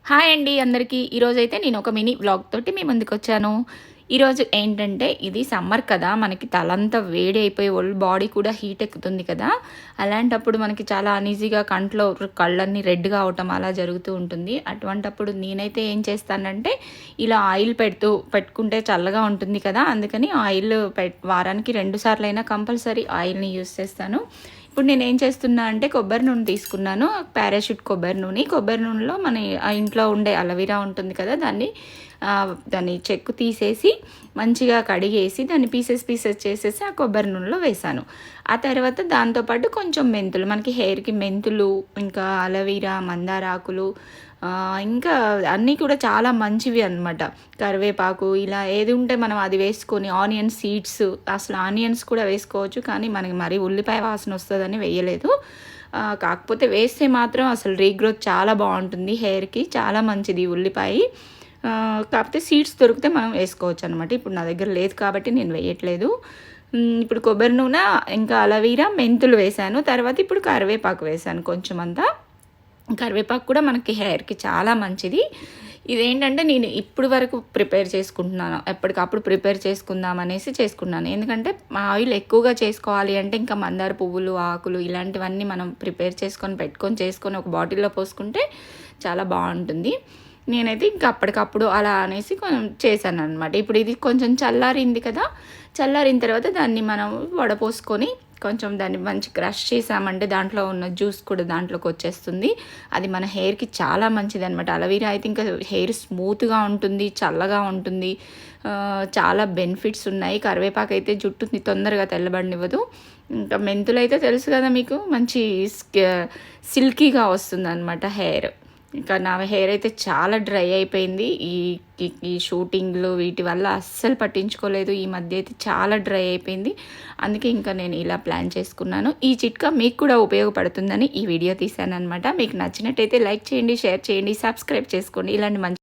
Hi అండి అందరికీ. ఈరోజైతే నేను ఒక మినీ వ్లాగ్ తోటి మీ ముందుకొచ్చాను. ఈరోజు ఏంటంటే ఇది సమ్మర్ కదా! మనకి తలంతా వేడి అయిపోయి బాడీ కూడా హీట్ ఎక్కుతుంది కదా! అలాంటప్పుడు మనకి చాలా అనీజీగా కంట్లో కళ్ళన్నీ రెడ్‌గా అవ్వటం అలా జరుగుతూ ఉంటుంది. అటువంటప్పుడు నేనైతే ఏం చేస్తానంటే ఇలా ఆయిల్ పెట్టుకుంటే చల్లగా ఉంటుంది కదా! అందుకని ఆయిల్ వారానికి 2 సార్లైనా కంపల్సరీ ఆయిల్‌ని యూజ్ చేస్తాను. ఇప్పుడు నేనేం చేస్తున్నా అంటే కొబ్బరి నూనె తీసుకున్నాను. పారాషూట్ కొబ్బరి నూనె. కొబ్బరి నూనెలో మన ఇంట్లో ఉండే అలోవెరా ఉంటుంది కదా! దాన్ని చెక్కు తీసేసి మంచిగా కడిగేసి దాన్ని పీసెస్ చేసేసి ఆ కొబ్బరి నూనెలో వేశాను. ఆ తర్వాత దాంతోపాటు కొంచెం మెంతులు, మనకి హెయిర్‌కి మెంతులు, ఇంకా అలోవెరా, మందారాకులు, ఇంకా అన్నీ కూడా చాలా మంచివి అనమాట. కరివేపాకు ఇలా ఏది ఉంటే మనం అది వేసుకొని ఆనియన్ సీడ్స్, అసలు ఆనియన్స్ కూడా వేసుకోవచ్చు. కానీ మనకి మరి ఉల్లిపాయ వాసన వస్తుందని వేయలేదు. కాకపోతే వేస్తే మాత్రం అసలు రీగ్రోత్ చాలా బాగుంటుంది, హెయిర్‌కి చాలా మంచిది ఉల్లిపాయ. కాకపోతే సీడ్స్ దొరికితే మనం వేసుకోవచ్చు అనమాట. ఇప్పుడు నా దగ్గర లేదు కాబట్టి నేను వేయట్లేదు. ఇప్పుడు కొబ్బరి నూనె, ఇంకా అలోవెరా, మెంతులు వేశాను. తర్వాత ఇప్పుడు కరివేపాకు వేశాను కొంచెం అంతా. కరివేపాకు కూడా మనకి హెయిర్‌కి చాలా మంచిది. ఇదేంటంటే నేను ఇప్పుడు వరకు ప్రిపేర్ చేసుకుంటున్నాను. ఎప్పటికప్పుడు ప్రిపేర్ చేసుకుందాం అనేసి చేసుకున్నాను. ఎందుకంటే మా ఆయిల్ ఎక్కువగా చేసుకోవాలి అంటే ఇంకా మందార పువ్వులు, ఆకులు ఇలాంటివన్నీ మనం ప్రిపేర్ చేసుకొని ఒక బాటిల్‌లో పోసుకుంటే చాలా బాగుంటుంది. నేనైతే ఇంకా అప్పటికప్పుడు అలా అనేసి కొంచెం చేశాననమాట. ఇప్పుడు ఇది కొంచెం చల్లారింది కదా! చల్లారిన తర్వాత దాన్ని మనం వడపోసుకొని కొంచెం దాన్ని మంచి క్రష్ చేసామంటే దాంట్లో ఉన్న జ్యూస్ కూడా దాంట్లోకి వచ్చేస్తుంది. అది మన హెయిర్‌కి చాలా మంచిదనమాట. అలోవెరా అయితే ఇంకా హెయిర్ స్మూత్‌గా ఉంటుంది, చల్లగా ఉంటుంది. చాలా బెనిఫిట్స్ ఉన్నాయి. కరివేపాకు అయితే జుట్టుని తొందరగా తెల్లబడనివ్వదు. ఇంకా మెంతులైతే తెలుసు కదా మీకు, మంచి సిల్కీగా వస్తుందనమాట హెయిర్. ఇంకా నా హెయిర్ అయితే చాలా డ్రై అయిపోయింది. ఈ షూటింగ్లు వీటి వల్ల అస్సలు పట్టించుకోలేదు. ఈ మధ్య అయితే చాలా డ్రై అయిపోయింది. అందుకే ఇంకా నేను ఇలా ప్లాన్ చేసుకున్నాను. ఈ చిట్కా మీకు కూడా ఉపయోగపడుతుందని ఈ వీడియో తీశాననమాట. మీకు నచ్చినట్టయితే లైక్ చేయండి, షేర్ చేయండి, సబ్స్క్రైబ్ చేసుకోండి. ఇలాంటి మంచి